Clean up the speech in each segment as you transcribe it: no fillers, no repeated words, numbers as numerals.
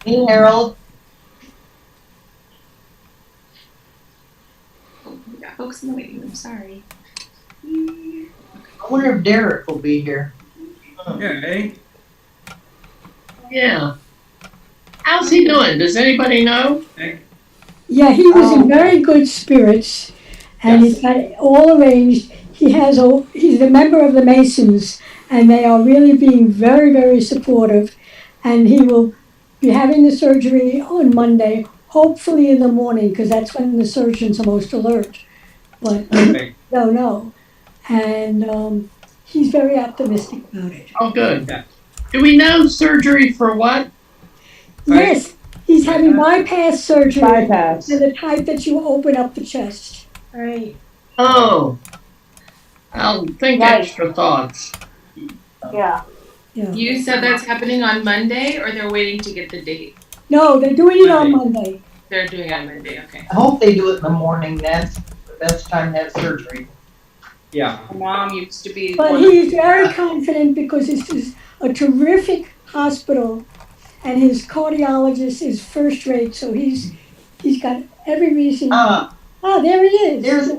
Hey, Harold. Oh, we got folks in the waiting room. Sorry. I wonder if Derek will be here. Okay. Yeah. How's he doing? Does anybody know? Yeah, he was in very good spirits, and Yes. he's got it all arranged. He's a member of the Masons, and they are really being very, very supportive. And he will be having the surgery on Monday, hopefully in the morning, because that's when the surgeons are most alert. But Okay. don't know. And he's very optimistic about it. Oh, good. Yeah. Do we know surgery for what? Yes, he's having bypass surgery. Bypass. And the type that you open up the chest. Right. Oh, I'll think Right. extra thoughts. Yeah. Yeah. You said that's happening on Monday, or they're waiting to get the date? No, they're doing it on Monday. They're doing it on Monday. Okay. I hope they do it in the morning. That's the best time to have surgery. Yeah. My mom used to be. But one of- he's very confident because this is a terrific hospital, and his cardiologist is first rate. So he's got every reason. There he is.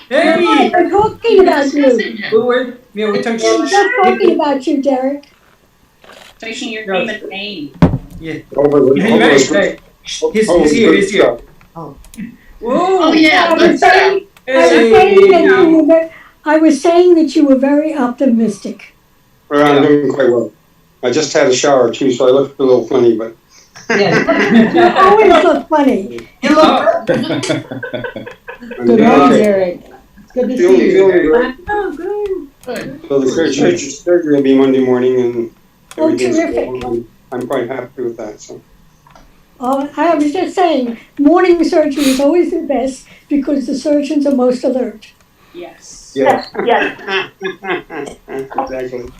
Hey! We're talking about you. Forward. Yeah, we talked. We're just talking about you, Derek. Taking your name and name. Yeah. Over Hey, right, right. He's here. He's here. Oh. Oh, yeah. I was Let's saying, I was saying that you were very optimistic. Well, I'm doing quite well. I just had a shower too, so I look a little funny, but Yeah. You always look funny. You look I'm Good doing morning, okay. Derek. It's good to Feeling see you. great. Oh, good. So the surgery will be Monday morning, and Oh, everything's terrific. going. I'm quite happy with that. So I was just saying, morning surgery is always the best because the surgeons are most alert. Yes. yeah, Yes. exactly.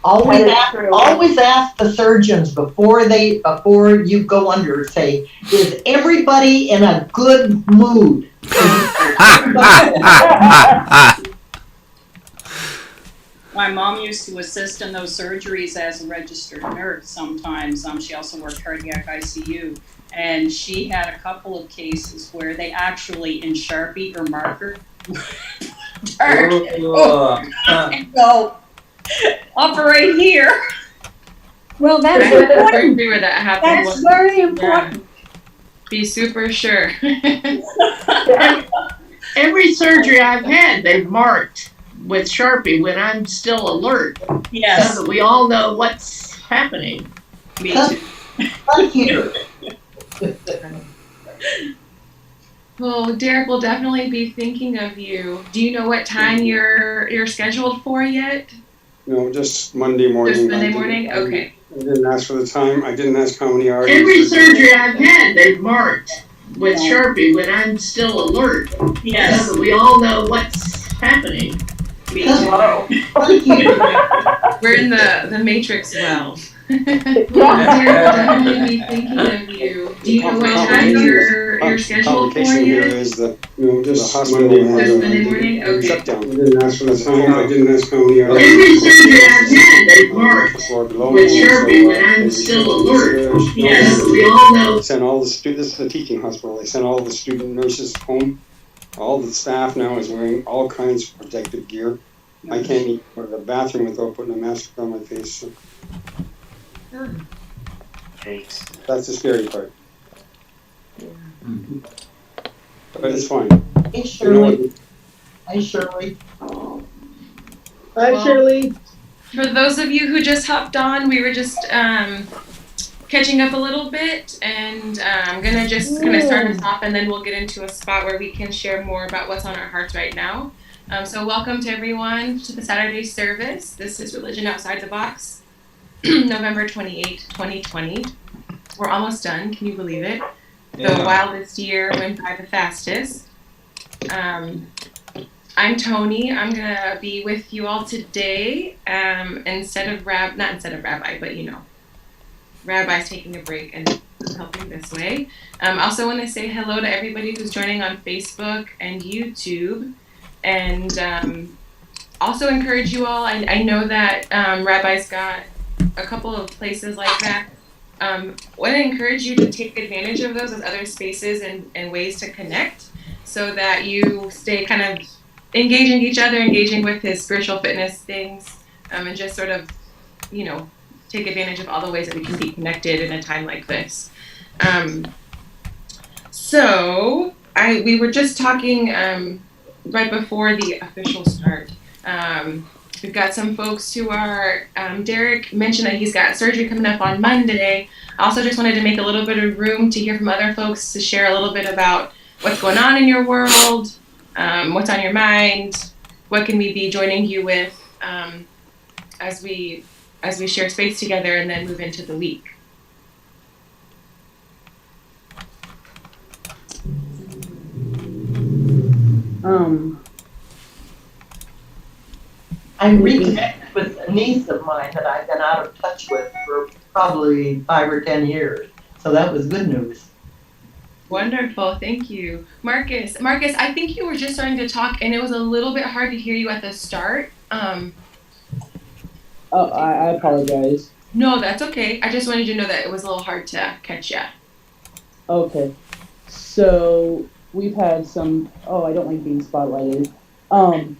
always ask the surgeons before you go under. Say, is everybody in a good mood? My mom used to assist in those surgeries as a registered nurse sometimes. She also worked cardiac ICU. And she had a couple of cases where they actually, in Sharpie or marker, and go, operate here. Well, I that's had a important. surgery where that happened. That's very important. Be super sure. Every surgery I've had, they've marked with Sharpie when I'm still alert. So Yes, that we all know what's happening. me too. Thank you. Well, Derek will definitely be thinking of you. Do you know what time you're scheduled for yet? No, just Monday morning. Just Monday I didn't- morning? Okay. I didn't ask for the time. I didn't ask how many hours. Every surgery I've had, they've marked with Sharpie when I'm still alert. Yes, So that we all know what's happening. me too. Thank you. We're in the matrix well. Derek will definitely be thinking of you. Do you know what time you're scheduled for Complication here yet? is the hospital Just Monday morning? Okay. shutdown. I didn't ask for the time. I didn't ask how many hours. Every surgery I've had, they've marked Floor below with me, Sharpie so, when I'm they still removed alert. the stairs. Yes, so we all know. They sent all the this is a teaching hospital. They sent all the student nurses home. All the staff now is wearing all kinds of protective gear. I can't even go to the bathroom without putting a mask on my face. So that's the scary part. But it's fine. Hey, You know Shirley. what? Hey, Shirley. Hi, Well- Shirley. For those of you who just hopped on, we were just catching up a little bit, and I'm gonna start us off, and then we'll get into a spot where we can share more about what's on our hearts right now. So welcome to everyone to the Saturday service. This is Religion Outside the Box, November 28, 2020. We're almost done. Can you believe it? The wildest year went by the fastest. I'm Tony. I'm gonna be with you all today. Not instead of Rabbi, but you know, Rabbi's taking a break and helping this way. Also want to say hello to everybody who's joining on Facebook and YouTube, and also encourage you all. I know that Rabbi's got a couple of places like that want to encourage you to take advantage of those as other spaces and ways to connect so that you stay kind of engaging each other, engaging with his spiritual fitness things, and just sort of, take advantage of all the ways that we can be connected in a time like this. So we were just talking right before the official start. We've got some folks who are, Derek mentioned that he's got surgery coming up on Monday. I also just wanted to make a little bit of room to hear from other folks to share a little bit about what's going on in your world, what's on your mind, what can we be joining you with as we share space together and then move into the week. I reconnected with a niece of mine that I've been out of touch with for probably 5 or 10 years. So that was good news. Wonderful, thank you. Marcus, I think you were just starting to talk and it was a little bit hard to hear you at the start. I apologize. No, that's okay. I just wanted you to know that it was a little hard to catch you. Okay. So we've had some, I don't like being spotlighted. Sorry.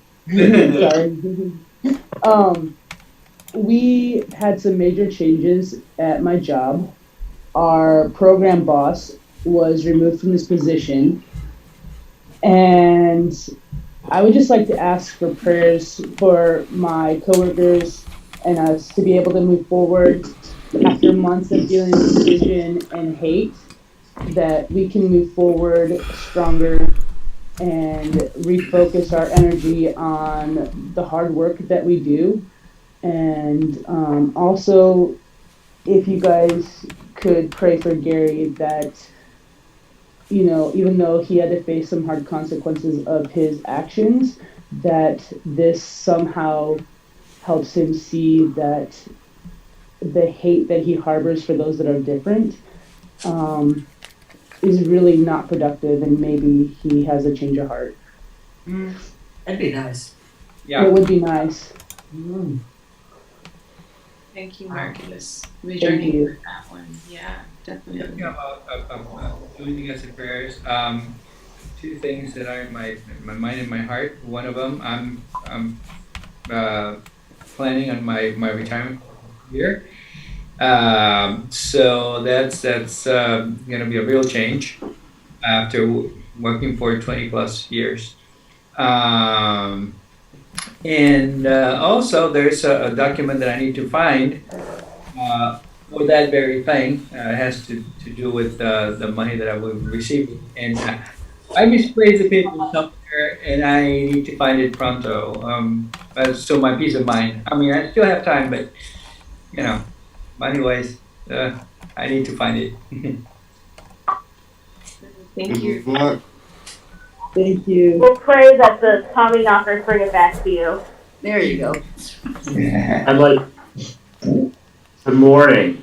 We had some major changes at my job. Our program boss was removed from his position. And I would just like to ask for prayers for my coworkers and us to be able to move forward after months of dealing with division and hate, that we can move forward stronger and refocus our energy on the hard work that we do. And also, if you guys could pray for Gary that, even though he had to face some hard consequences of his actions, that this somehow helps him see that the hate that he harbors for those that are different is really not productive, and maybe he has a change of heart. That'd be nice. Yeah. It would be nice. Thank you, Marcus. Thank you. With that one. Yeah, definitely. Yeah, joining us in prayers. Two things that are in my mind and my heart. One of them, I'm planning on my retirement year. So that's gonna be a real change after working for 20 plus years. And also there's a document that I need to find for that very thing. It has to do with the money that I will receive. And I misplaced the paper somewhere and I need to find it pronto. So my peace of mind. I mean, I still have time, but money-wise, I need to find it. Thank you. Good luck. Thank you. We'll pray that the Tommy knockers bring it back to you. There you go. I'd like. Good morning.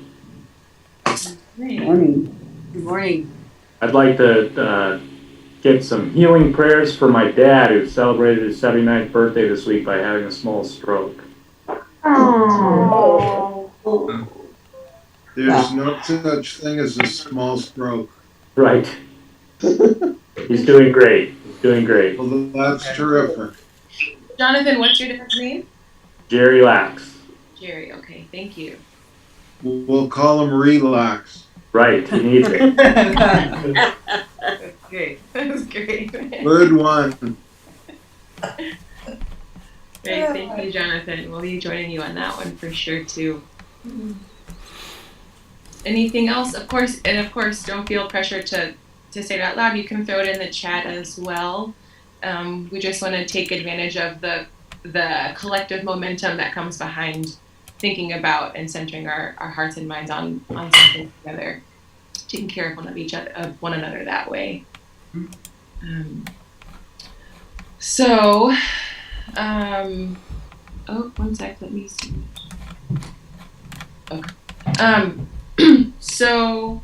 Morning. Good morning. I'd like to get some healing prayers for my dad, who celebrated his 79th birthday this week by having a small stroke. Oh. There's no such thing as a small stroke. Right. He's doing great. He's doing great. Well, that's terrific. Jonathan, what's your dad's name? Jerry Lax. Jerry, okay, thank you. We'll call him Relax. Right, he needs it. That's great. That was great. Good one. Great, thank you, Jonathan. We'll be joining you on that one for sure too. Anything else? Of course, don't feel pressure to say it out loud. You can throw it in the chat as well. We just want to take advantage of the collective momentum that comes behind thinking about and centering our hearts and minds on something together, taking care of one another that way. One sec, let me see. Okay. So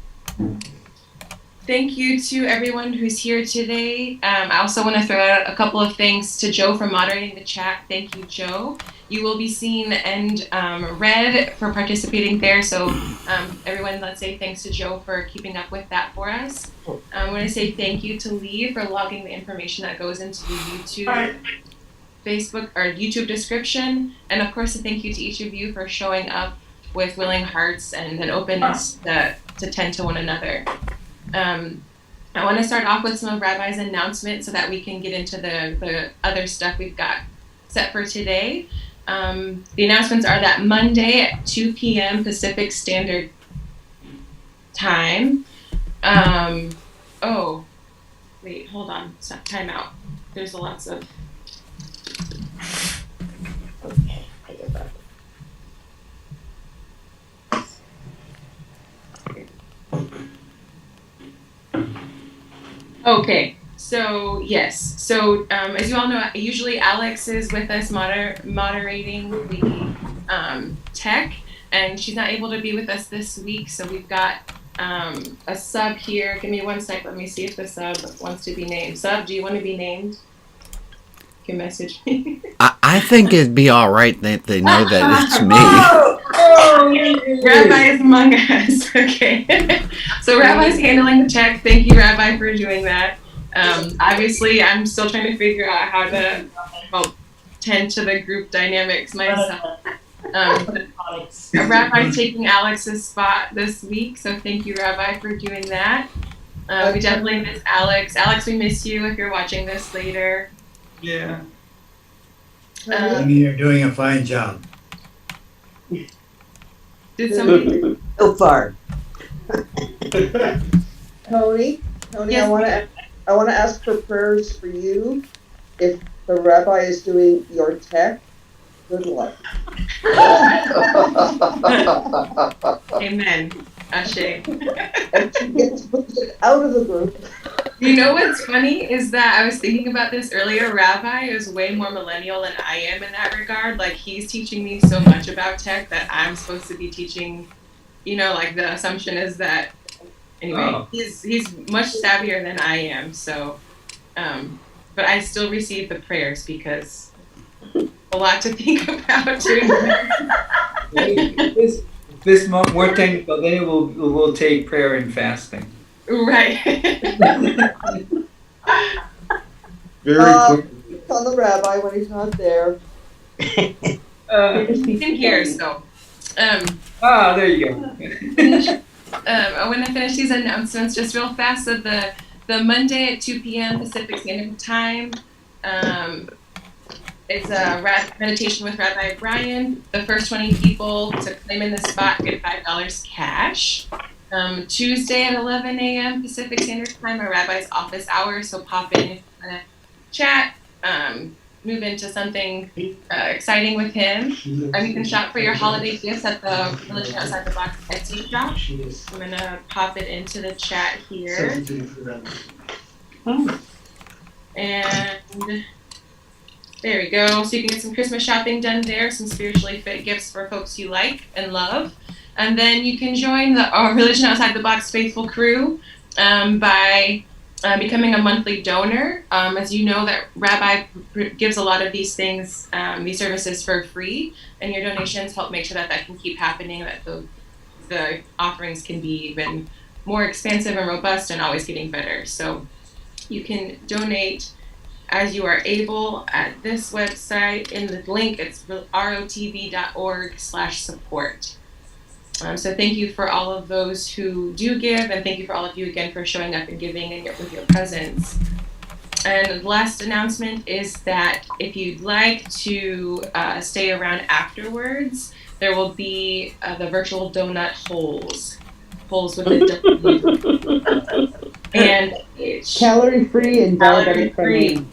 Thank you to everyone who's here today. I also want to throw out a couple of thanks to Joe for moderating the chat. Thank you, Joe. You will be seen and read for participating there. So everyone, let's say thanks to Joe for keeping up with that for us. I want to say thank you to Lee for logging the information that goes into the YouTube, Facebook, or YouTube description. And of course, a thank you to each of you for showing up with willing hearts and an openness to tend to one another. I want to start off with some of Rabbi's announcements so that we can get into the other stuff we've got set for today. The announcements are that Monday at 2 p.m. Pacific Standard Time. Oh, wait, hold on. Stop, time out. There's lots of... Okay, I get that. Okay, so yes. So as you all know, usually Alex is with us moderating the tech, and she's not able to be with us this week. So we've got a sub here. Give me one sec. Let me see if the sub wants to be named. Sub, do you want to be named? You can message me. I think it'd be all right that they know that it's me. Rabbi is among us. Okay. So Rabbi's handling the tech. Thank you, Rabbi, for doing that. Obviously, I'm still trying to figure out how to tend to the group dynamics myself. Rabbi's taking Alex's spot this week, so thank you, Rabbi, for doing that. We definitely miss Alex. Alex, we miss you if you're watching this later. Yeah. You're doing a fine job. Did somebody? So far. Tony, Yes, I want to ask for prayers for you. If the rabbi is doing your tech, good luck. Amen. Ashe. And she gets booted out of the group. You know what's funny is that I was thinking about this earlier. Rabbi is way more millennial than I am in that regard. Like, he's teaching me so much about tech that I'm supposed to be teaching, you know, like the assumption is that, anyway, he's much savvier than I am. So, but I still receive the prayers because a lot to think about during This month, more technical, then we'll take prayer and fasting. Right. Very quick. On the rabbi when he's not there. He's in here, so. There you go. I want to finish these announcements just real fast. So the Monday at 2 p.m. Pacific Standard Time, it's a meditation with Rabbi Brian. The first 20 people to claim in the spot get $5 cash. Tuesday at 11 a.m. Pacific Standard Time, a rabbi's office hour. So pop in if you want to chat, move into something exciting with him. You can shop for your holiday gifts at the Religion Outside the Box Etsy shop. I'm going to pop it into the chat here. And there we go. So you can get some Christmas shopping done there, some spiritually fit gifts for folks you like and love. And then you can join the Religion Outside the Box faithful crew by becoming a monthly donor. As you know, that Rabbi gives a lot of these things, these services for free, and your donations help make sure that that can keep happening, that the offerings can be even more expansive and robust and always getting better. So you can donate as you are able at this website. In the link, it's rotv.org/support. So thank you for all of those who do give, and thank you for all of you again for showing up and giving and with your presence. And the last announcement is that if you'd like to stay around afterwards, there will be the virtual donut holes with the donut. And it's calorie free and diabetic friendly.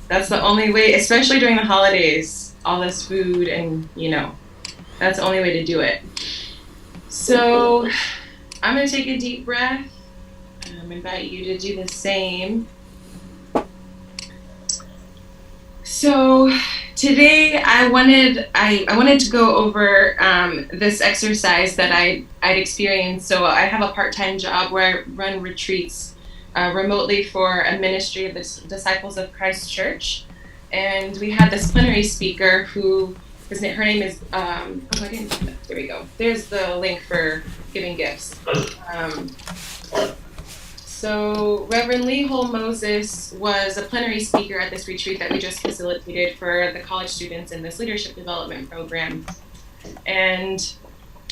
That's the only way, especially during the holidays, all this food and, that's the only way to do it. So I'm going to take a deep breath. Invite you to do the same. So today I wanted to go over this exercise that I'd experienced. So I have a part-time job where I run retreats remotely for a ministry of the Disciples of Christ Church. And we had this plenary speaker who, her name is, there we go. There's the link for giving gifts. So Reverend Lee Hole Moses was a plenary speaker at this retreat that we just facilitated for the college students in this leadership development program. And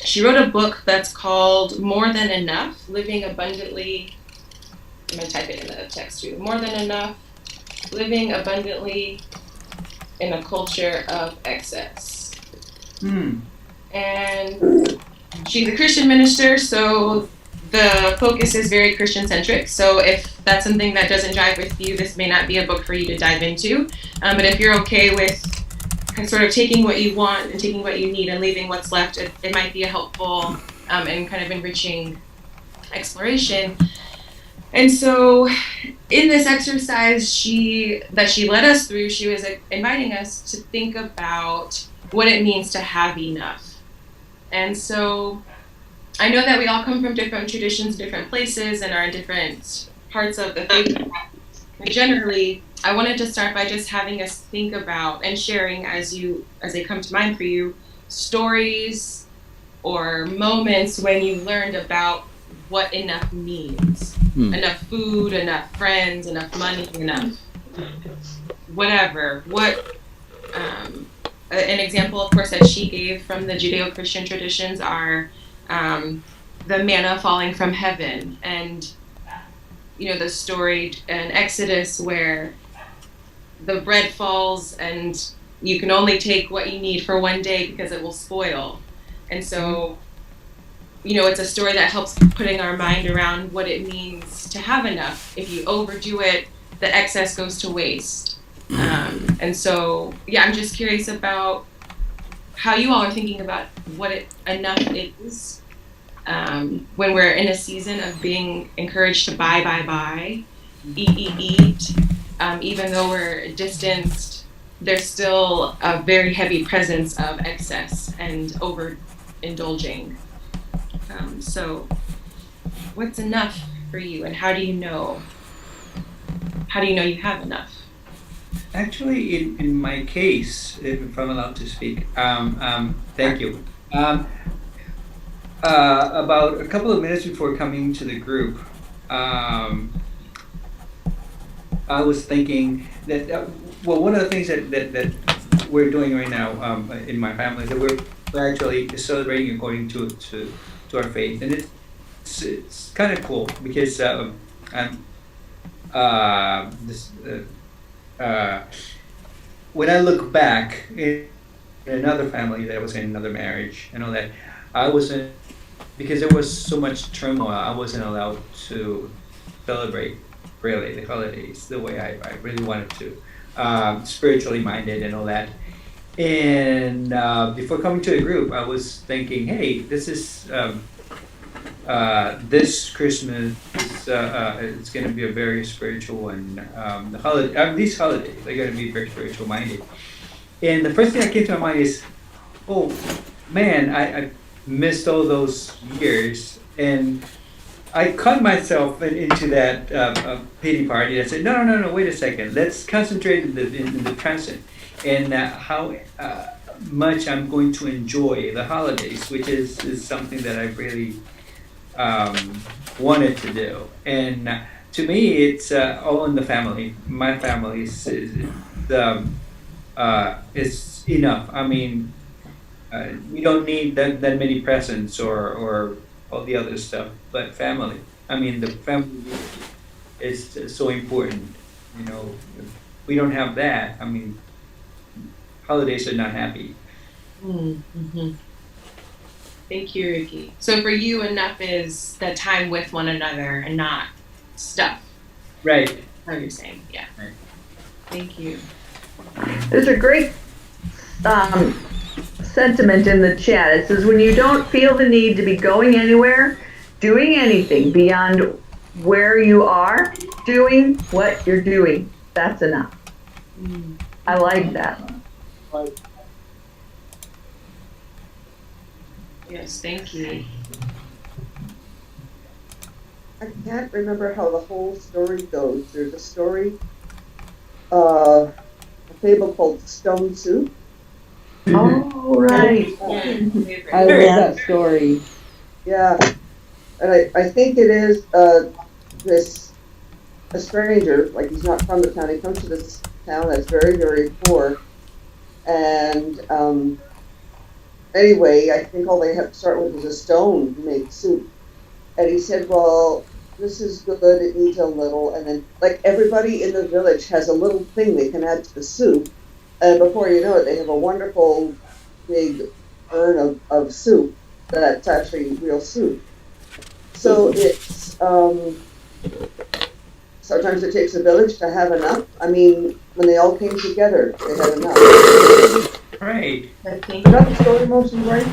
she wrote a book that's called More Than Enough, Living Abundantly. I'm going to type it in the text too. More Than Enough, Living Abundantly in a Culture of Excess. And she's a Christian minister, so the focus is very Christian-centric. So if that's something that doesn't jive with you, this may not be a book for you to dive into. But if you're okay with sort of taking what you want and taking what you need and leaving what's left, it might be a helpful and kind of enriching exploration. And so in this exercise that she led us through, she was inviting us to think about what it means to have enough. And so I know that we all come from different traditions, different places, and are in different parts of the faith. Generally, I wanted to start by just having us think about and sharing as they come to mind for you, stories or moments when you learned about what enough means. Enough food, enough friends, enough money, enough whatever. An example, of course, that she gave from the Judeo-Christian traditions are the manna falling from heaven, and the story in Exodus where the bread falls and you can only take what you need for one day because it will spoil. And so it's a story that helps putting our mind around what it means to have enough. If you overdo it, the excess goes to waste. And so, I'm just curious about how you all are thinking about what enough is when we're in a season of being encouraged to buy, eat. Even though we're distanced, there's still a very heavy presence of excess and overindulging. So what's enough for you, and how do you know you have enough? Actually, in my case, if I'm allowed to speak, thank you. About a couple of minutes before coming to the group, I was thinking that, one of the things that we're doing right now in my family, that we're actually celebrating according to our faith, and it's kind of cool because when I look back in another family that was in another marriage and all that, I wasn't, because there was so much turmoil, I wasn't allowed to celebrate really the holidays the way I really wanted to, spiritually minded and all that. And before coming to the group, I was thinking, hey, this is this Christmas, it's going to be a very spiritual one. These holidays are going to be very spiritual minded. And the first thing that came to my mind is, oh man, I missed all those years, and I caught myself into that pity party. I said, no, wait a second. Let's concentrate in the present and how much I'm going to enjoy the holidays, which is something that I really wanted to do. And to me, it's all in the family. My family is enough. I mean, we don't need that many presents or all the other stuff, but family. I mean, the family is so important. If we don't have that, I mean, holidays are not happy. Mm-hmm. Thank you, Ricky. So for you, enough is the time with one another and not stuff. Right. That's what you're saying, yeah. Right. Thank you. There's a great sentiment in the chat. It says, when you don't feel the need to be going anywhere, doing anything beyond where you are, doing what you're doing, that's enough. I like that. Yes, thank you. I can't remember how the whole story goes. There's a story, a fable called Stone Soup. Oh, right. I love that story. Yeah, and I think it is this a stranger, like he's not from the town. He comes to this town that's very, very poor, and anyway, I think all they have to start with is a stone to make soup. And he said, well, this is good, it needs a little. And then, like, everybody in the village has a little thing they can add to the soup. And before you know it, they have a wonderful big urn of soup that's actually real soup. So it's, sometimes it takes a village to have enough. I mean, when they all came together, they had enough. Right. Is that the story, Motion, right?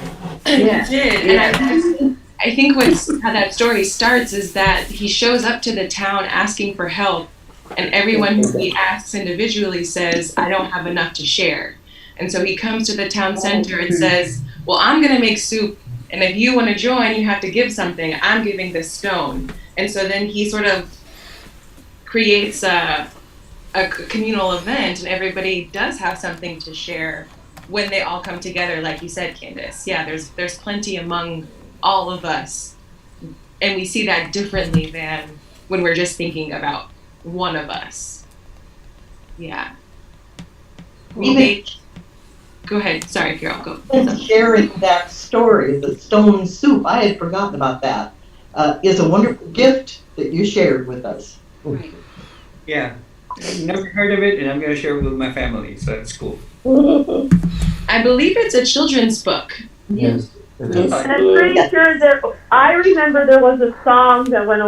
It did, and I think how that story starts is that he shows up to the town asking for help, and everyone who he asks individually says, I don't have enough to share. And so he comes to the town center and says, well, I'm going to make soup, and if you want to join, you have to give something. I'm giving this stone. And so then he sort of creates a communal event, and everybody does have something to share when they all come together, like you said, Candace. Yeah, there's plenty among all of us, and we see that differently than when we're just thinking about one of us. Yeah. Go ahead. Sorry, Carol. Go. Sharing that story, the stone soup, I had forgotten about that. Is a wonderful gift that you shared with us. Right. Yeah. Never heard of it, and I'm going to share it with my family, so that's cool. I believe it's a children's book. Yes. And I'm pretty sure I remember there was a song that went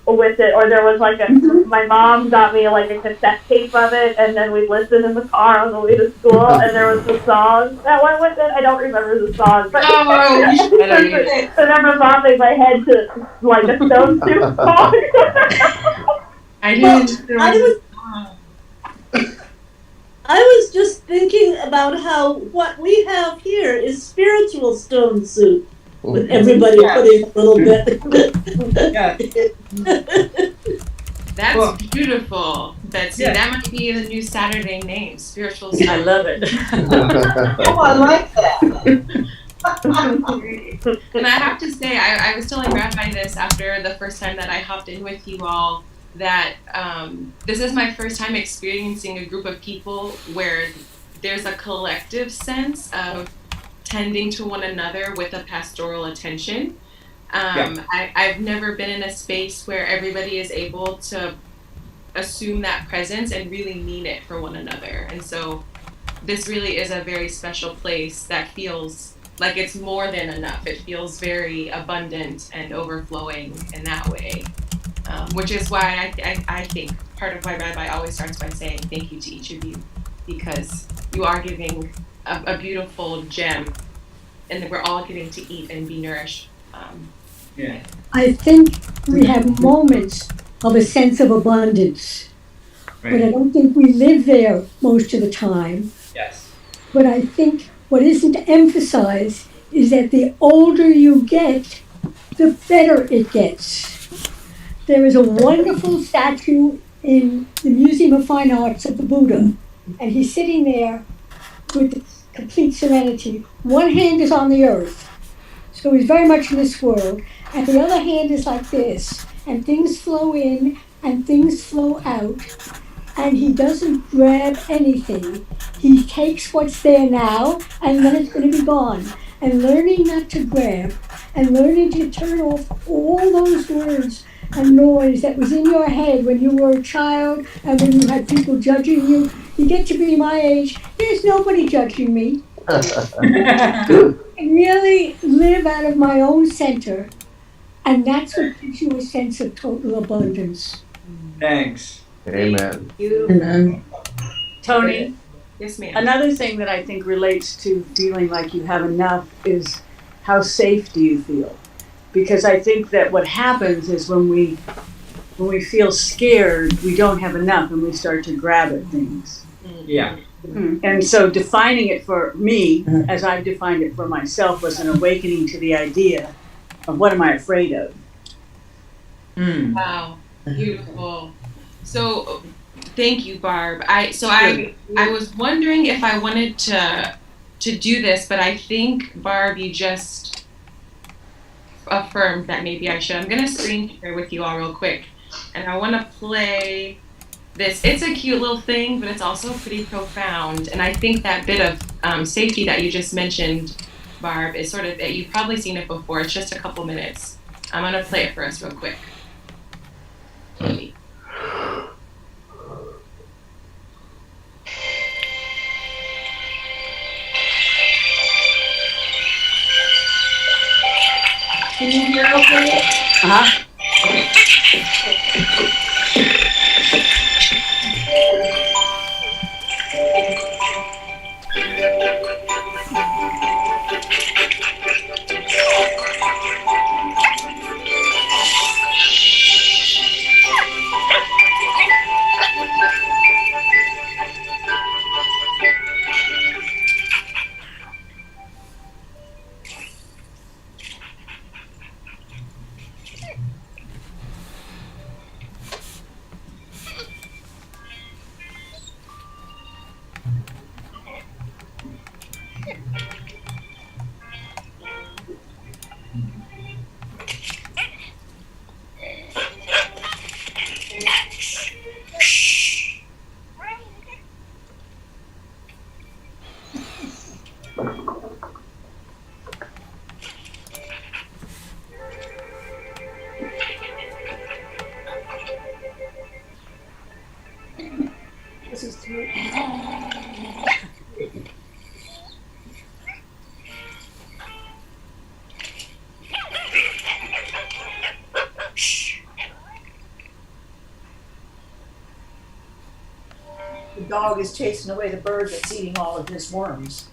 with it, or there was like my mom got me like a cassette tape of it, and then we'd listen in the car on the way to school, and there was a song that went with it. I don't remember the song, but I remember bobbing my head to like a Stone Soup song. I was just thinking about how what we have here is spiritual stone soup, with everybody putting a little bit. That's beautiful, Betsy. That might be the new Saturday name, Spiritual Soup. I love it. Oh, I like that. And I have to say, I was telling Rabbi this after the first time that I hopped in with you all, that this is my first time experiencing a group of people where there's a collective sense of tending to one another with a pastoral attention. I've never been in a space where everybody is able to assume that presence and really mean it for one another. And so this really is a very special place that feels like it's more than enough. It feels very abundant and overflowing in that way. Which is why I think part of why Rabbi always starts by saying thank you to each of you, because you are giving a beautiful gem, and we're all getting to eat and be nourished. I think we have moments of a sense of abundance, but I don't think we live there most of the time. Yes. But I think what isn't emphasized is that the older you get, the better it gets. There is a wonderful statue in the Museum of Fine Arts of the Buddha, and he's sitting there with complete serenity. One hand is on the earth, so he's very much in this world, and the other hand is like this, and things flow in and things flow out, and he doesn't grab anything. He takes what's there now, and then it's going to be gone. And learning not to grab, and learning to turn off all those words and noise that was in your head when you were a child and when you had people judging you. You get to be my age, there's nobody judging me. And really live out of my own center, and that's what gives you a sense of total abundance. Thanks. Amen. Amen. Tony? Yes, ma'am. Another thing that I think relates to feeling like you have enough is how safe do you feel? Because I think that what happens is when we feel scared, we don't have enough and we start to grab at things. Yeah. And so defining it for me, as I've defined it for myself, was an awakening to the idea of what am I afraid of? Mm. Wow, beautiful. So, thank you, Barb. I was wondering if I wanted to do this, but I think Barb, you just affirmed that maybe I should. I'm gonna screen share with you all real quick, and I want to play this. It's a cute little thing, but it's also pretty profound. And I think that bit of safety that you just mentioned, Barb, is sort of it. You've probably seen it before. It's just a couple minutes. I'm gonna play it for us real quick. Maybe. Can you hear okay? Uh-huh. This is through. The dog is chasing away the bird that's eating all of his worms.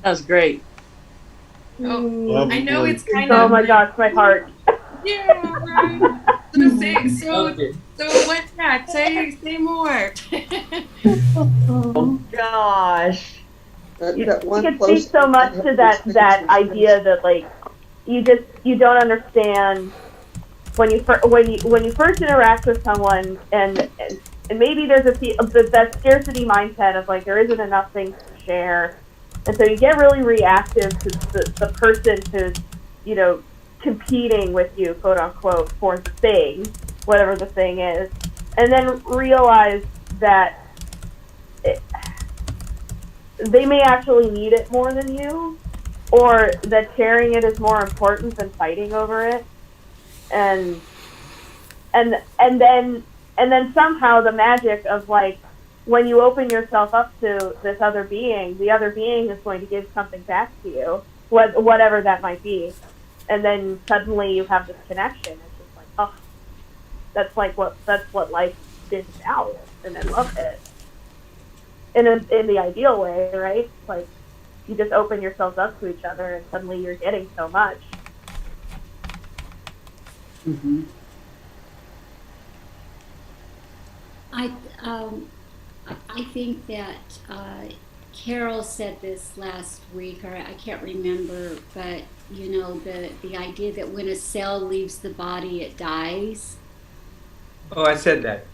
That was great. Oh, I know it's kind Oh of my gosh, my heart. yeah, right. So what's that? Say more. Oh gosh. That You one can close. speak so much to that idea that like you don't understand when you first interact with someone and maybe there's that scarcity mindset of like there isn't enough things to share, and so you get really reactive to the person who's competing with you, quote unquote, for the thing, whatever the thing is, and then realize that they may actually need it more than you, or that sharing it is more important than fighting over it, and then somehow the magic of like when you open yourself up to this other being, the other being is going to give something back to you, whatever that might be, and then suddenly you have this connection. It's just like, oh, that's what life is balance, and I love it. In the ideal way, right? Like, you just open yourselves up to each other, and suddenly you're getting so much. Mm-hmm. I think that Carol said this last week, or I can't remember, but you know, the idea that when a cell leaves the body, it dies. Oh, I said that.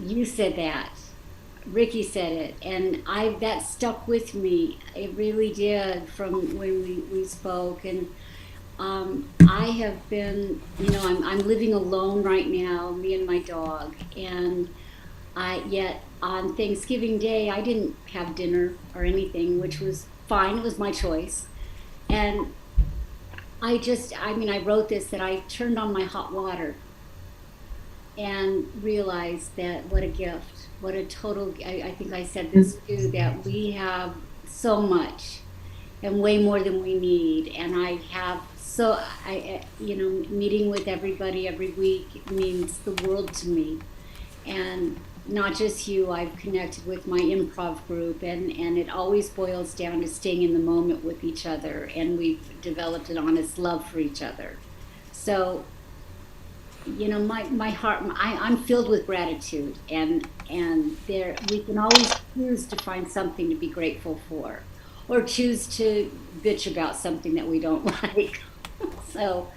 You said that. Ricky said it, and that stuck with me. It really did from when we spoke. And I have been, you know, I'm living alone right now, me and my dog, and yet on Thanksgiving Day I didn't have dinner or anything, which was fine. It was my choice, and I wrote this, that I turned on my hot water and realized that what a gift, what a total, I think I said this too, that we have so much and way more than we need. And I have, you know, meeting with everybody every week means the world to me. And not just you, I've connected with my improv group, and it always boils down to staying in the moment with each other. And we've developed an honest love for each other. So, you know, my heart, I'm filled with gratitude, and there, we can always choose to find something to be grateful for, or choose to bitch about something that we don't like. So,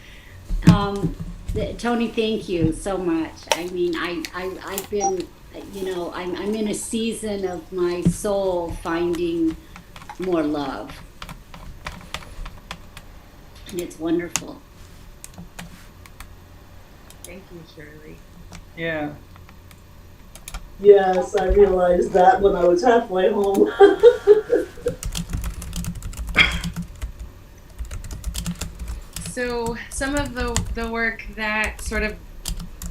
Tony, thank you so much. I mean, I've been, you know, I'm in a season of my soul finding more love, and it's wonderful. Thank you, Shirley. Yeah. Yes, I realized that when I was halfway home. So some of the work that sort of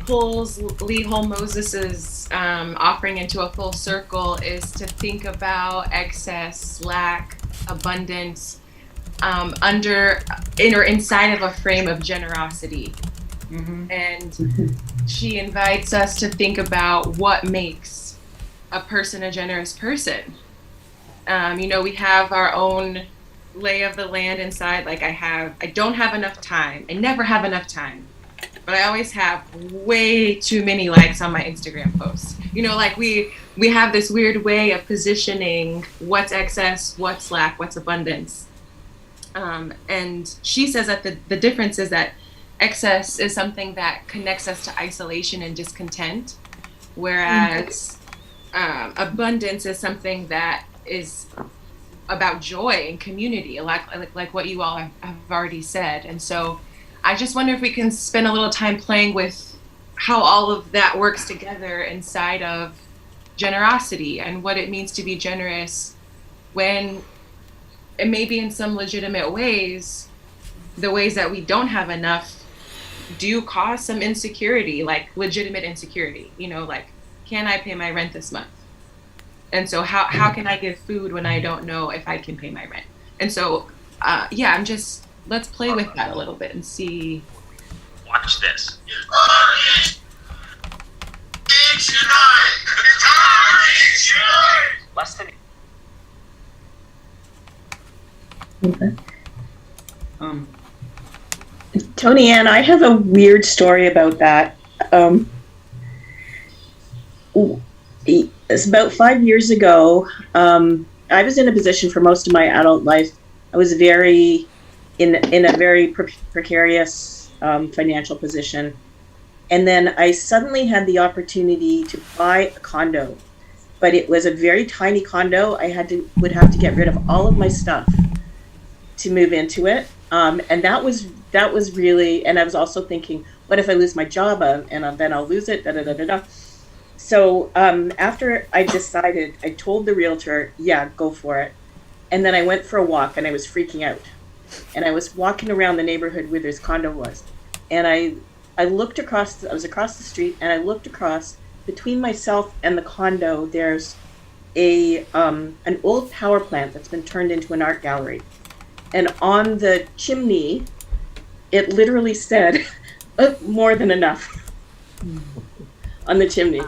pulls Lee Hole Moses's offering into a full circle is to think about excess, lack, abundance inside of a frame of generosity. Mm-hmm. And she invites us to think about what makes a person a generous person. You know, we have our own lay of the land inside. Like I don't have enough time. I never have enough time, but I always have way too many likes on my Instagram posts. You know, like we have this weird way of positioning what's excess, what's lack, what's abundance. And she says that the difference is that excess is something that connects us to isolation and discontent, whereas abundance is something that is about joy and community, like what you all have already said. And so I just wonder if we can spend a little time playing with how all of that works together inside of generosity and what it means to be generous when it may be in some legitimate ways, the ways that we don't have enough do cause some insecurity, like legitimate insecurity, you know, like, can I pay my rent this month? And so how can I give food when I don't know if I can pay my rent? And so, let's play with that a little bit and see. Watch this. Less than. Okay. Tony Ann, I have a weird story about that. It's about 5 years ago. I was in a position for most of my adult life. I was in a very precarious financial position. And then I suddenly had the opportunity to buy a condo, but it was a very tiny condo. I would have to get rid of all of my stuff to move into it. And that was really, and I was also thinking, what if I lose my job and then I'll lose it, So after I decided, I told the realtor, yeah, go for it. And then I went for a walk and I was freaking out. And I was walking around the neighborhood where this condo was. And I looked across, I was across the street, and I looked across between myself and the condo, there's an old power plant that's been turned into an art gallery. And on the chimney, it literally said, more than enough on the chimney.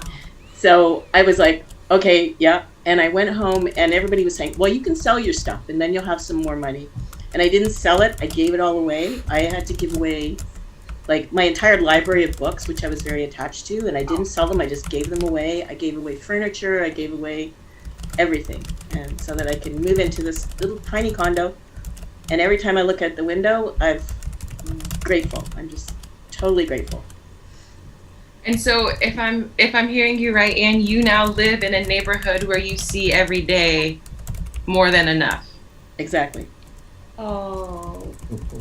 So I was like, okay, yeah. And I went home and everybody was saying, well, you can sell your stuff and then you'll have some more money. And I didn't sell it. I gave it all away. I had to give away like my entire library of books, which I was very attached to. And I didn't sell them. I just gave them away. I gave away furniture. I gave away everything. And so that I could move into this little tiny condo. And every time I look at the window, I'm grateful. I'm just totally grateful. And so if I'm hearing you right, Anne, you now live in a neighborhood where you see every day more than enough. Exactly. Oh.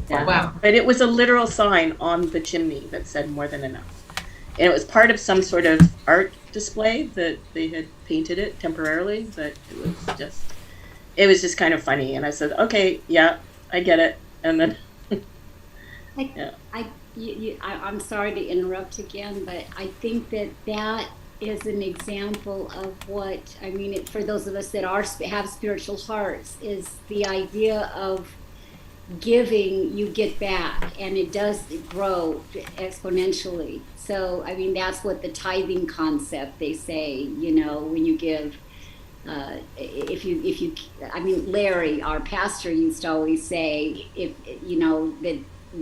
Yeah. Wow. But it was a literal sign on the chimney that said more than enough. And it was part of some sort of art display that they had painted it temporarily, but it was just kind of funny. And I said, okay, yeah, I get it. And then yeah. I'm sorry to interrupt again, but I think that is an example of what, I mean, for those of us that have spiritual hearts, is the idea of giving, you get back, and it does grow exponentially. So, I mean, that's what the tithing concept, they say, you know, when you give, if you, I mean, Larry, our pastor, used to always say, if, you know,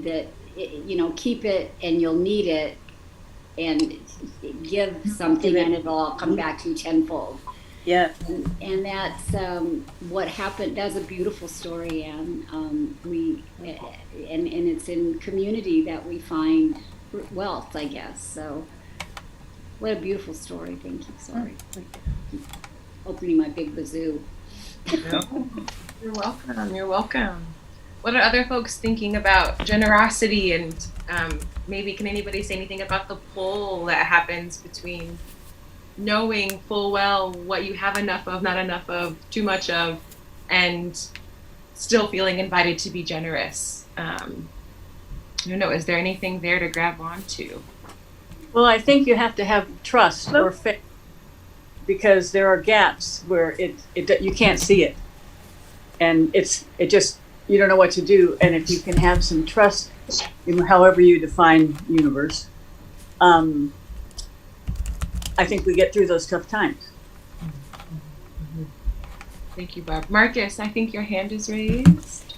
that you know, keep it and you'll need it, and give something and it'll all come back to you tenfold. Yeah. And that's what happened. That's a beautiful story, and and it's in community that we find wealth, I guess. So what a beautiful story. Thank you. Sorry. Opening my big bazoo. Yeah. You're welcome. You're welcome. What are other folks thinking about generosity, and maybe can anybody say anything about the pull that happens between knowing full well what you have enough of, not enough of, too much of, and still feeling invited to be generous? I don't know, is there anything there to grab onto? Well, I think you have to have trust or faith, because there are gaps where you can't see it, and it just, you don't know what to do. And if you can have some trust in however you define universe, I think we get through those tough times. Thank you, Barb. Marcus, I think your hand is raised.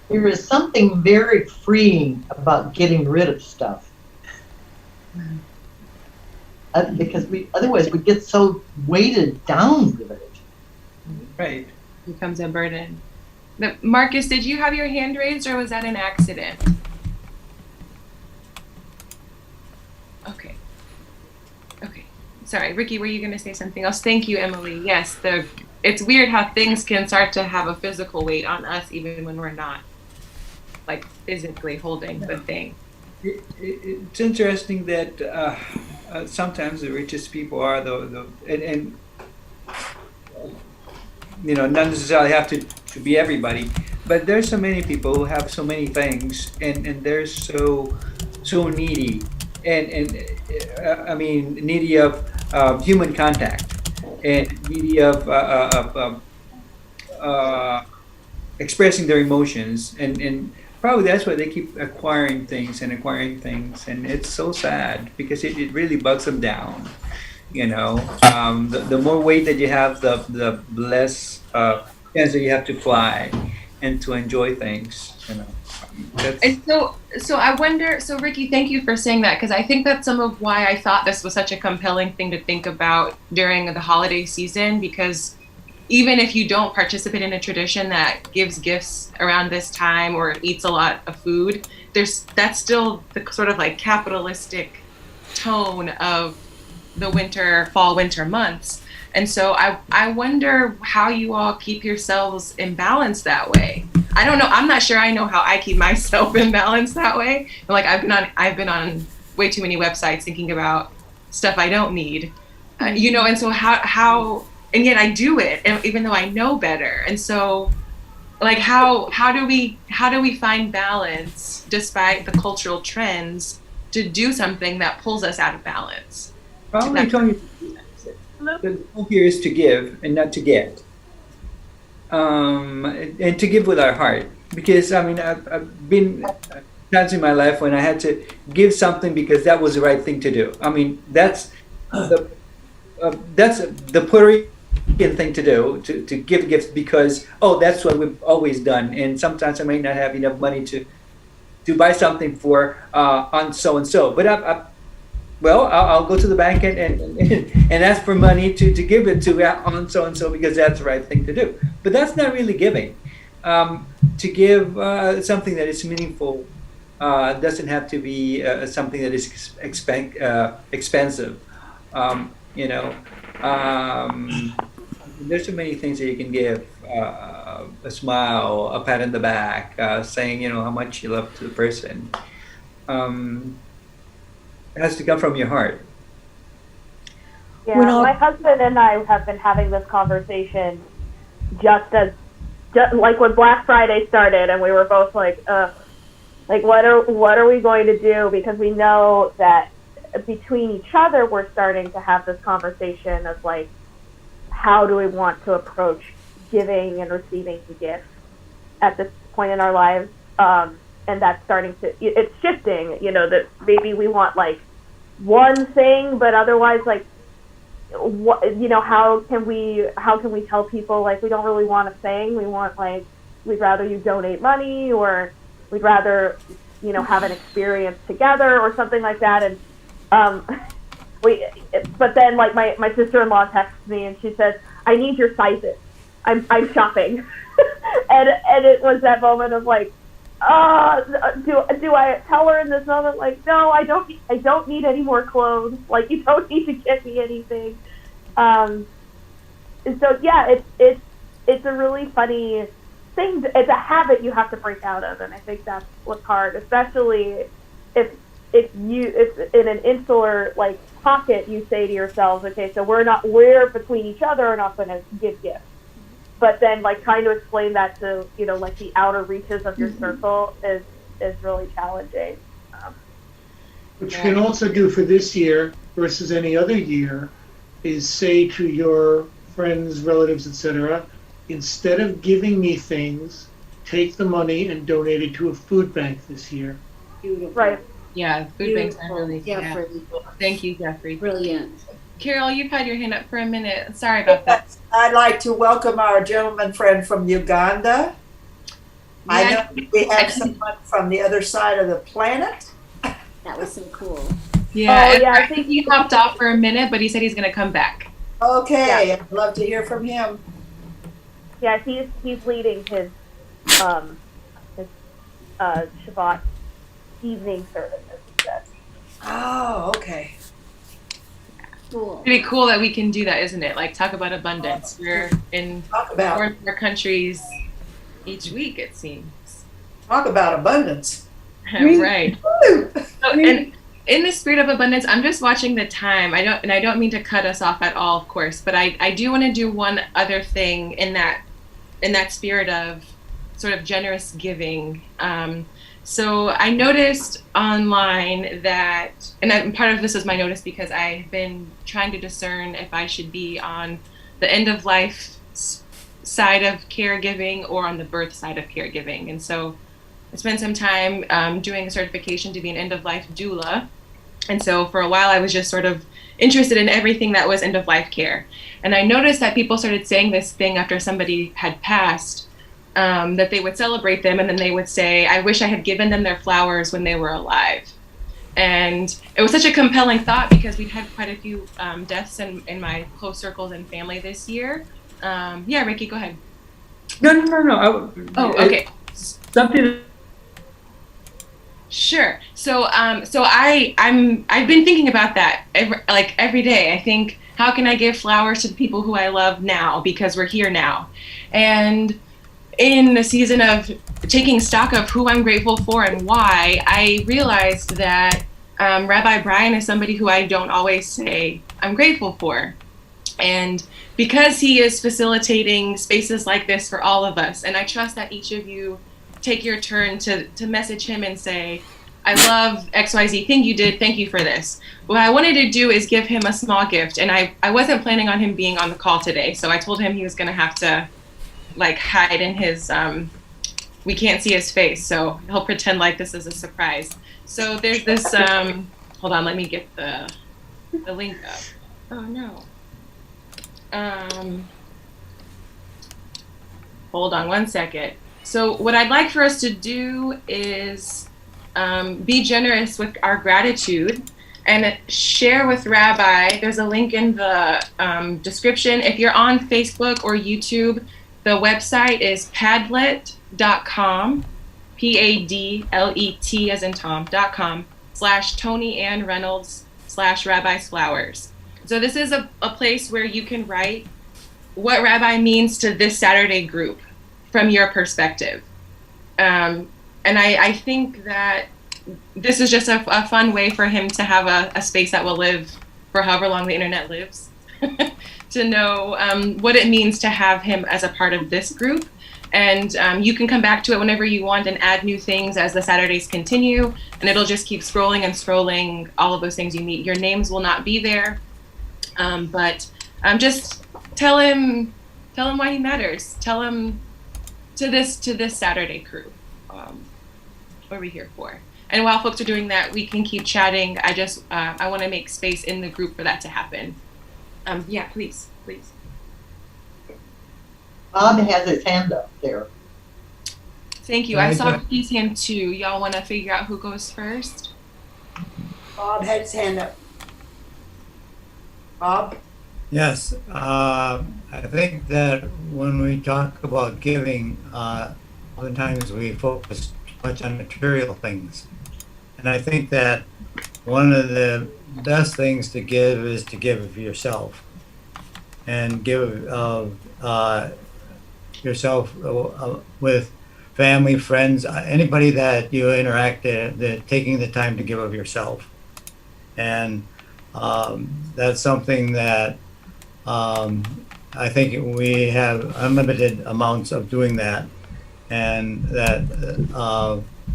There is something very freeing about getting rid of stuff. Because otherwise we get so weighted down with it. Right. Becomes a burden. But Marcus, did you have your hand raised, or was that an accident? Okay. Okay. Sorry, Ricky, were you going to say something else? Thank you, Emily. Yes, it's weird how things can start to have a physical weight on us even when we're not, like, physically holding the thing. It's interesting that sometimes the richest people are and you know, not necessarily have to be everybody, but there's so many people who have so many things, and they're so needy, and I mean, needy of human contact, and needy of expressing their emotions, and probably that's why they keep acquiring things, and it's so sad because it really bugs them down. You know, the more weight that you have, the less chance that you have to fly and to enjoy things. You know, and so I wonder. So Ricky, thank you for saying that, because I think that's some of why I thought this was such a compelling thing to think about during the holiday season. Because even if you don't participate in a tradition that gives gifts around this time or eats a lot of food, that's still the sort of like capitalistic tone of the fall winter months. And so I wonder how you all keep yourselves in balance that way. I don't know. I'm not sure I know how I keep myself in balance that way. Like I've been on way too many websites thinking about stuff I don't need, you know. And so how and yet I do it, even though I know better. And so, like, how do we find balance despite the cultural trends to do something that pulls us out of balance? Probably, Tony, the goal here is to give and not to get, and to give with our heart. Because I mean, I've been times in my life when I had to give something because that was the right thing to do. I mean, that's the Puerto Rican thing to do, to give gifts because, oh, that's what we've always done. And sometimes I may not have enough money to buy something for on so and so. But I'll go to the bank and ask for money to give it to on so and so because that's the right thing to do. But that's not really giving. To give something that is meaningful doesn't have to be something that is expensive. You know, there's so many things that you can give. A smile, a pat on the back, saying how much you love to the person. Um, it has to come from your heart. Yeah, my husband and I have been having this conversation just like when Black Friday started, and we were both like what are we going to do? Because we know that between each other, we're starting to have this conversation of like, how do we want to approach giving and receiving gifts at this point in our lives? And that's starting to, it's shifting, that maybe we want like one thing, but otherwise like, what, how can we tell people like we don't really want a thing, we want like, we'd rather you donate money, or we'd rather have an experience together or something like that. And but then like my sister-in-law texts me and she says, I need your sizes, I'm shopping. and it was that moment of like, do I tell her in this moment like, no, I don't need any more clothes, like you don't need to get me anything. And so yeah, it's a really funny thing. It's a habit you have to break out of, and I think that's what's hard, especially if in an insular like pocket you say to yourselves, okay, so we're between each other, are not going to give gifts. But then like trying to explain that to like the outer reaches of your circle is really challenging. What you can also do for this year versus any other year is say to your friends, relatives, etc., instead of giving me things, take the money and donate it to a food bank this year. Beautiful. Right. Yeah, food banks are really Jeffrey. Thank you, Jeffrey. Brilliant. Carol, you've had your hand up for a minute. Sorry about that. I'd like to welcome our gentleman friend from Uganda. I know we have someone from the other side of the planet. That was so cool. Yeah, I think he hopped off for a minute, but he said he's going to come back. Okay, I'd love to hear from him. Yeah, he's leading his Shabbat evening service, as he said. Oh, okay. Cool. Pretty cool that we can do that, isn't it? Like talk about abundance. We're in more and more countries each week, it seems. Talk about abundance. Right. So, and in the spirit of abundance, I'm just watching the time. I don't mean to cut us off at all, of course, but I do want to do one other thing in that spirit of sort of generous giving. So I noticed online that, and part of this is my notice because I've been trying to discern if I should be on the end of life side of caregiving or on the birth side of caregiving. And so I spent some time doing a certification to be an end of life doula. And so for a while I was just sort of interested in everything that was end of life care. And I noticed that people started saying this thing after somebody had passed, that they would celebrate them and then they would say, I wish I had given them their flowers when they were alive. And it was such a compelling thought because we'd had quite a few deaths in my close circles and family this year. Yeah, Ricky, go ahead. No. Okay. Something. Sure. So I've been thinking about that every day. I think, how can I give flowers to the people who I love now because we're here now? And in the season of taking stock of who I'm grateful for and why, I realized that Rabbi Brian is somebody who I don't always say I'm grateful for. And because he is facilitating spaces like this for all of us, and I trust that each of you take your turn to message him and say, I love XYZ thing you did, thank you for this. What I wanted to do is give him a small gift, and I wasn't planning on him being on the call today, so I told him he was going to have to like hide in his we can't see his face, so he'll pretend like this is a surprise. So there's this, hold on, let me get the link up. Oh no. Hold on one second. So what I'd like for us to do is be generous with our gratitude and share with Rabbi. There's a link in the description. If you're on Facebook or YouTube, the website is padlet.com, Padlet as in Tom.com /Tony Ann Reynolds /Rabbi's Flowers. So this is a place where you can write what Rabbi means to this Saturday group from your perspective. And I think that this is just a fun way for him to have a space that will live for however long the internet lives, to know what it means to have him as a part of this group. And you can come back to it whenever you want and add new things as the Saturdays continue, and it'll just keep scrolling and scrolling all of those things you meet. Your names will not be there, but just tell him why he matters. Tell him to this Saturday crew, what are we here for? And while folks are doing that, we can keep chatting. I want to make space in the group for that to happen. Yeah, please. Bob has his hand up there. Thank you. I saw his hand too. Y'all want to figure out who goes first? Bob had his hand up. Bob? Yes, I think that when we talk about giving, oftentimes we focus too much on material things. And I think that one of the best things to give is to give of yourself. And give of yourself with family, friends, anybody that you interact with, taking the time to give of yourself. And that's something that I think we have unlimited amounts of doing that. And that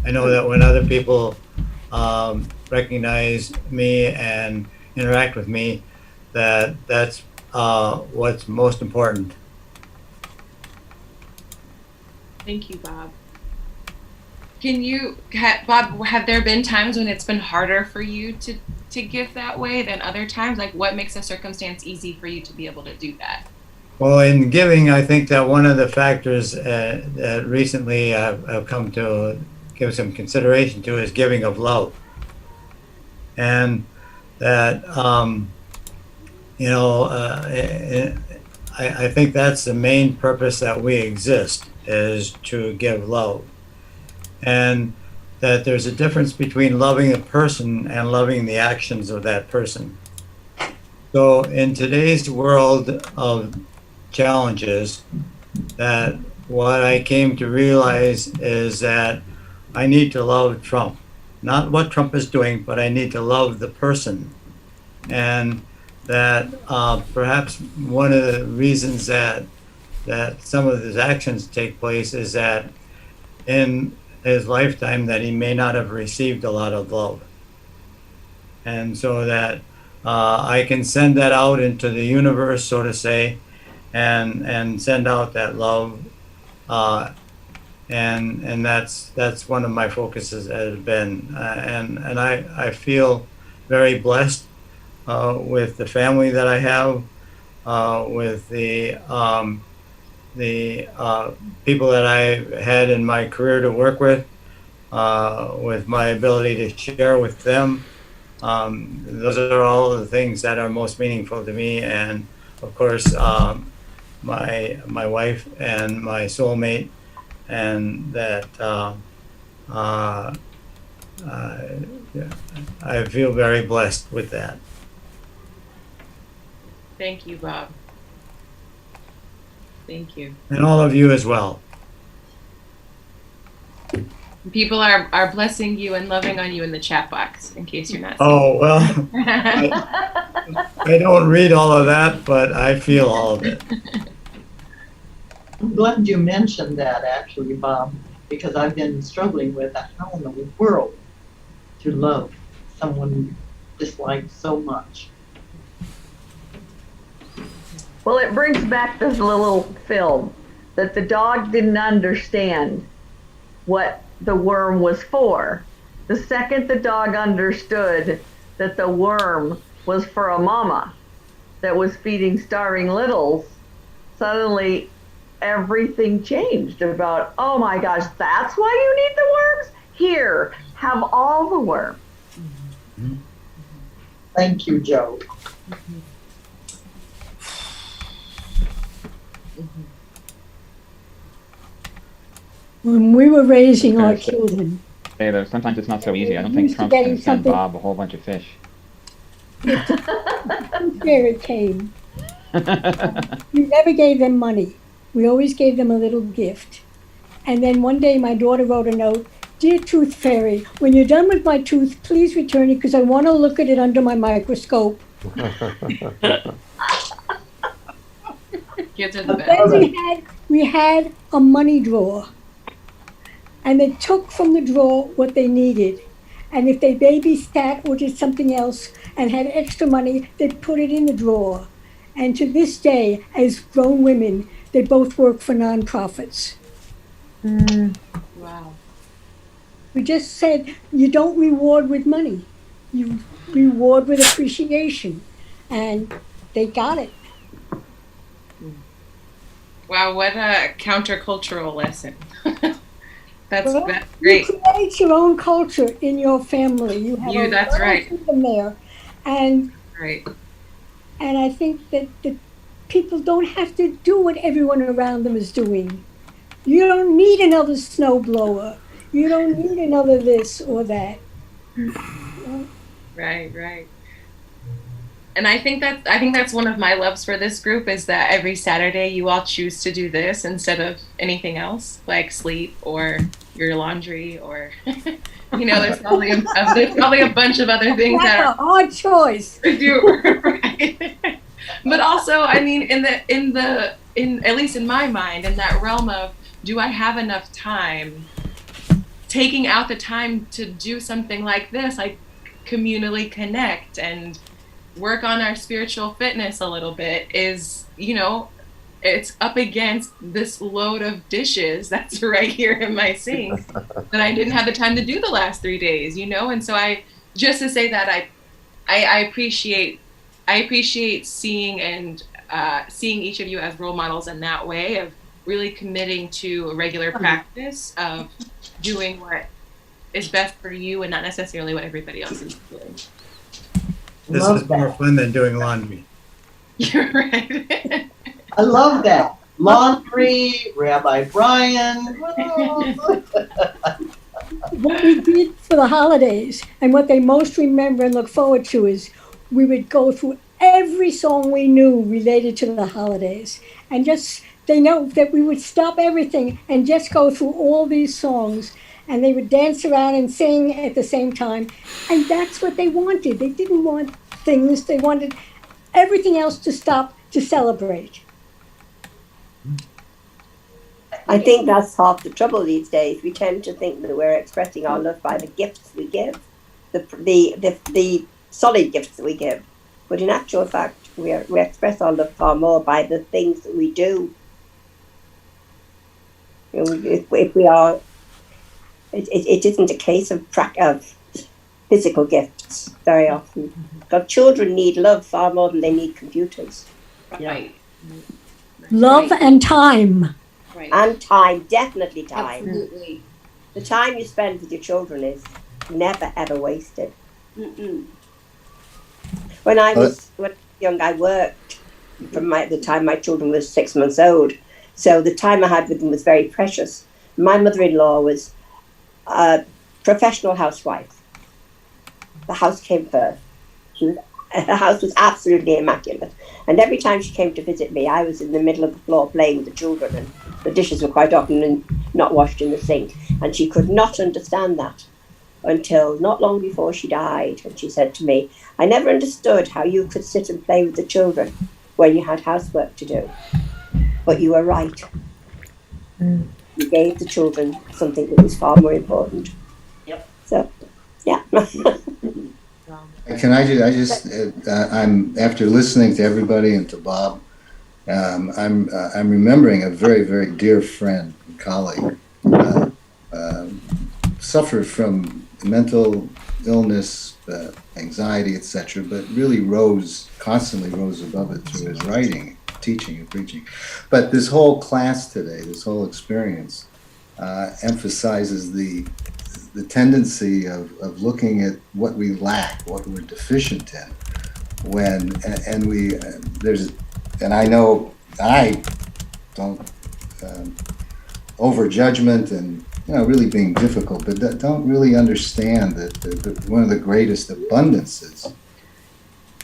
I know that when other people recognize me and interact with me, that's what's most important. Thank you, Bob. Bob, have there been times when it's been harder for you to give that way than other times? Like, what makes a circumstance easy for you to be able to do that? Well, in giving, I think that one of the factors that recently I've come to give some consideration to is giving of love. And that, I think that's the main purpose that we exist, is to give love. And that there's a difference between loving a person and loving the actions of that person. So in today's world of challenges, that what I came to realize is that I need to love Trump. Not what Trump is doing, but I need to love the person. And that perhaps one of the reasons that some of his actions take place is that in his lifetime that he may not have received a lot of love. And so that I can send that out into the universe, so to say, and send out that love. And that's one of my focuses has been. And I feel very blessed with the family that I have, with the people that I had in my career to work with my ability to share with them. Those are all the things that are most meaningful to me. And of course, my wife and my soulmate, and that I feel very blessed with that. Thank you, Bob. Thank you. And all of you as well. People are blessing you and loving on you in the chat box, in case you're not seeing. Oh, well, I don't read all of that, but I feel all of it. I'm glad you mentioned that, actually, Bob, because I've been struggling with how in the world to love someone you dislike so much. Well, it brings back this little film that the dog didn't understand what the worm was for. The second the dog understood that the worm was for a mama that was feeding starving littles, suddenly everything changed about, oh my gosh, that's why you need the worms? Here, have all the worms. Thank you, Joe. When we were raising our children, Say though, sometimes it's not so easy. I don't We think used to Trump's get going to send something- Bob a whole bunch of fish. there it came. We never gave them money. We always gave them a little gift. And then one day my daughter wrote a note, "Dear Tooth Fairy, when you're done with my tooth, please return it because I want to look at it under my microscope." Kids are the Then we had a money drawer. And they took from the drawer what they needed. And if they babysat or did something else and had extra money, they'd put it in the drawer. And to this day, as grown women, they both work for nonprofits. Wow. We just said you don't reward with money, you reward with appreciation. And they got it. Wow, what a countercultural lesson. That's Well, great. You create your own culture in your family. You have That's right. freedom there. And Right. And I think that people don't have to do what everyone around them is doing. You don't need another snowblower. You don't need another this or that. Right, right. And I think that's one of my loves for this group is that every Saturday you all choose to do this instead of anything else, like sleep or your laundry or there's probably a bunch of other things that That's a hard choice. to do. Right. But also, I mean, in at least in my mind, in that realm of, do I have enough time? Taking out the time to do something like this, like communally connect and work on our spiritual fitness a little bit, is, it's up against this load of dishes that's right here in my sink that I didn't have the time to do the last 3 days, and so just to say that I appreciate seeing and seeing each of you as role models in that way of really committing to a regular practice of doing what is best for you and not necessarily what everybody else is doing. This is more fun than doing laundry. You're right. I love that. Laundry, Rabbi Brian. What we did for the holidays and what they most remember and look forward to is we would go through every song we knew related to the holidays. And they know that we would stop everything and just go through all these songs. And they would dance around and sing at the same time. And that's what they wanted. They didn't want things. They wanted everything else to stop to celebrate. I think that's half the trouble these days. We tend to think that we're expressing our love by the gifts we give, the solid gifts that we give. But in actual fact, we express our love far more by the things that we do. If we are, it isn't a case of physical gifts very often. Because children need love far more than they need computers. Right. Love and time. Right. And time, definitely time. Absolutely. The time you spend with your children is never ever wasted. Mm-mm. When I was young, I worked from the time my children were 6 months old. So the time I had with them was very precious. My mother-in-law was a professional housewife. The house came first. Her house was absolutely immaculate. And every time she came to visit me, I was in the middle of the floor playing with the children, and the dishes were quite often not washed in the sink. And she could not understand that until not long before she died. And she said to me, "I never understood how you could sit and play with the children when you had housework to do. But you were right. You gave the children something that was far more important." Yep. So, yeah. Can I just, I'm, after listening to everybody and to Bob, I'm remembering a very, very dear friend and colleague, suffered from mental illness, anxiety, etc., but really constantly rose above it through his writing, teaching, and preaching. But this whole class today, this whole experience, emphasizes the tendency of looking at what we lack, what we're deficient in, and I know I don't over judgment and really being difficult, but don't really understand that one of the greatest abundances.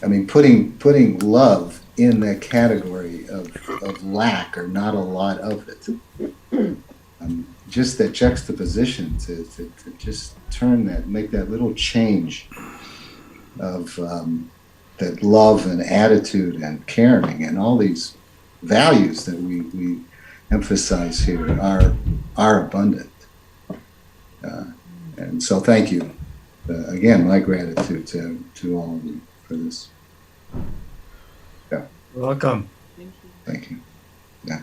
I mean, putting love in that category of lack or not a lot of it. Just that juxtaposition to just make that little change of that love and attitude and caring and all these values that we emphasize here are abundant. And so thank you. Again, my gratitude to all of you for this. Yeah. Welcome. Thank you. Yeah.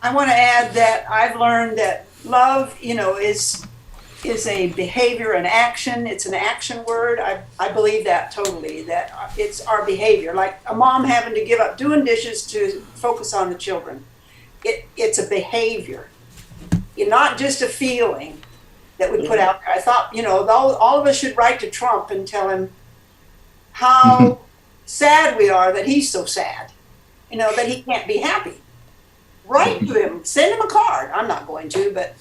I want to add that I've learned that love, is a behavior, an action. It's an action word. I believe that totally, that it's our behavior. Like a mom having to give up doing dishes to focus on the children. It's a behavior. Not just a feeling that we put out there. I thought, all of us should write to Trump and tell him how sad we are that he's so sad, that he can't be happy. Write to him, send him a card. I'm not going to, but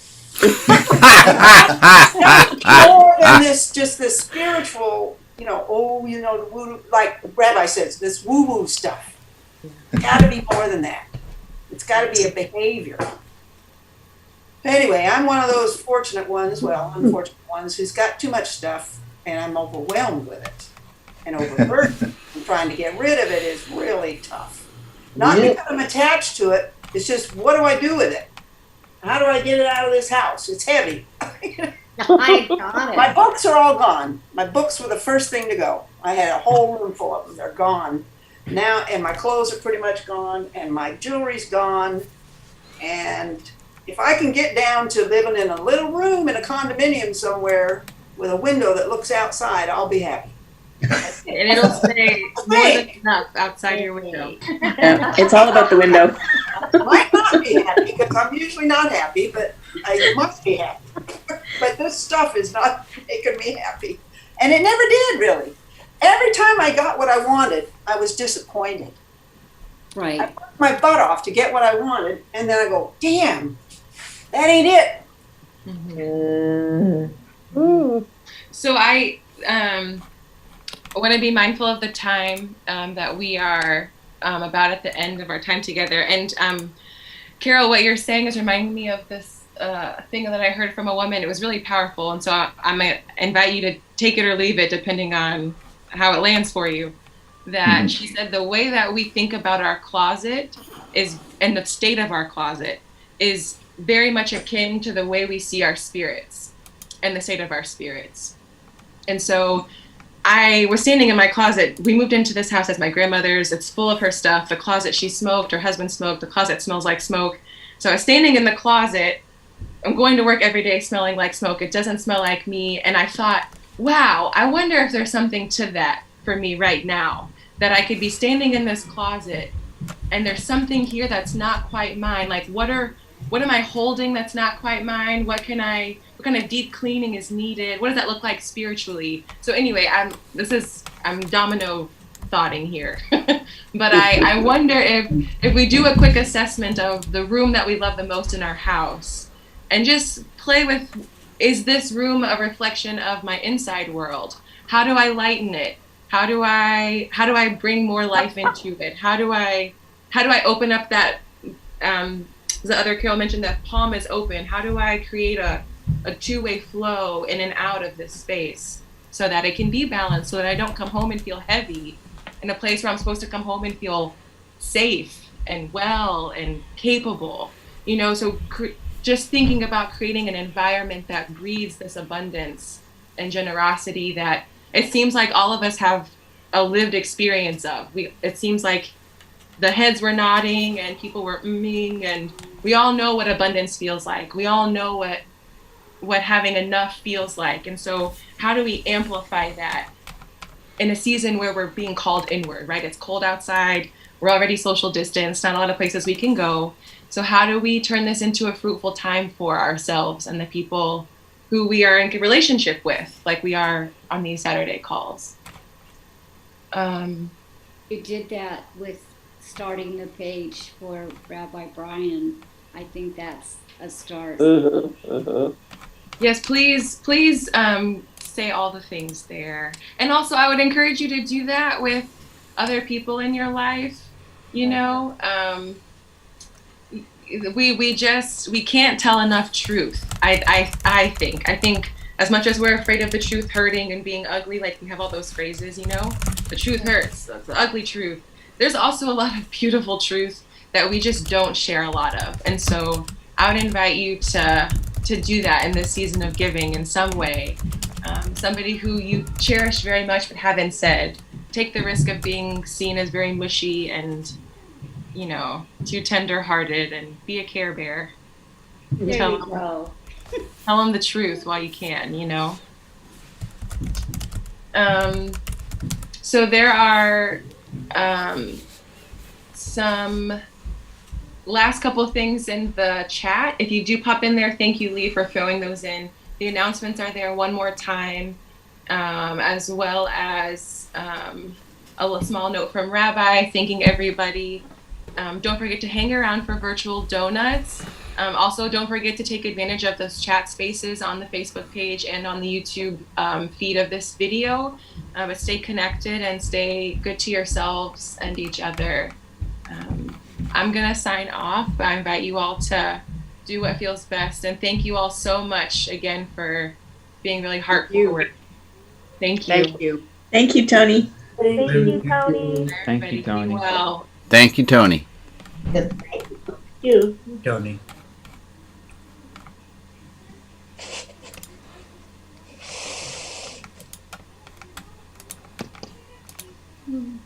more than this spiritual, the woo, like Rabbi says, this woo-woo stuff. It's got to be more than that. It's got to be a behavior. Anyway, I'm one of those unfortunate ones who's got too much stuff, and I'm overwhelmed with it and overburdened. And trying to get rid of it is really tough. Not because I'm attached to it. It's just, what do I do with it? How do I get it out of this house? It's heavy. I got it. My books are all gone. My books were the first thing to go. I had a whole room full of them. They're gone now, and my clothes are pretty much gone, and my jewelry's gone. And if I can get down to living in a little room in a condominium somewhere with a window that looks outside, I'll be happy. And it'll say more than enough outside your window. Yeah, it's all about the window. I might not be happy because I'm usually not happy, but I must be happy. But this stuff is not making me happy. And it never did, really. Every time I got what I wanted, I was disappointed. Right. I worked my butt off to get what I wanted, and then I go, damn, that ain't it. Mm-hmm. So I want to be mindful of the time that we are about at the end of our time together. And Carol, what you're saying is reminding me of this thing that I heard from a woman. It was really powerful. And so I might invite you to take it or leave it depending on how it lands for you. That she said the way that we think about our closet is, and the state of our closet is very much akin to the way we see our spirits and the state of our spirits. And so I was standing in my closet. We moved into this house as my grandmother's. It's full of her stuff. The closet, she smoked, her husband smoked. The closet smells like smoke. So I was standing in the closet. I'm going to work every day smelling like smoke. It doesn't smell like me. And I thought, wow, I wonder if there's something to that for me right now, that I could be standing in this closet and there's something here that's not quite mine. Like what am I holding that's not quite mine? What kind of deep cleaning is needed? What does that look like spiritually? So anyway, I'm domino thoughting here. But I wonder if we do a quick assessment of the room that we love the most in our house and just play with, is this room a reflection of my inside world? How do I lighten it? How do I bring more life into it? How do I open up that, the other Carol mentioned that palm is open. How do I create a two-way flow in and out of this space so that it can be balanced, so that I don't come home and feel heavy in a place where I'm supposed to come home and feel safe and well and capable, so just thinking about creating an environment that breeds this abundance and generosity that it seems like all of us have a lived experience of. It seems like the heads were nodding and people were and we all know what abundance feels like. We all know what what having enough feels like. And so how do we amplify that in a season where we're being called inward, right? It's cold outside, we're already social distanced, not a lot of places we can go. So how do we turn this into a fruitful time for ourselves and the people who we are in relationship with, like we are on these Saturday calls? You did that with starting the page for Rabbi Brian. I think that's a start. Yes, please, please say all the things there. And also, I would encourage you to do that with other people in your life. You know, we can't tell enough truth. I think as much as we're afraid of the truth hurting and being ugly, like we have all those phrases, you know, the truth hurts. That's the ugly truth. There's also a lot of beautiful truth that we just don't share a lot of. And so I would invite you to do that in this season of giving in some way. Somebody who you cherish very much but haven't said. Take the risk of being seen as very mushy and, you know, too tender-hearted, and be a Care Bear. There you go. Tell them the truth while you can, you know. So there are some last couple of things in the chat. If you do pop in there, thank you, Lee, for throwing those in. The announcements are there one more time, as well as a small note from Rabbi thanking everybody. Don't forget to hang around for virtual donuts. Also, don't forget to take advantage of those chat spaces on the Facebook page and on the YouTube feed of this video. But stay connected and stay good to yourselves and each other. I'm going to sign off. I invite you all to do what feels best. And thank you all so much again for being really heart forward. Thank you. Thank you. Thank you, Tony. Thank you, Tony. Thank you, Tony. Be well. Thank you, Tony. You. Tony. Mm.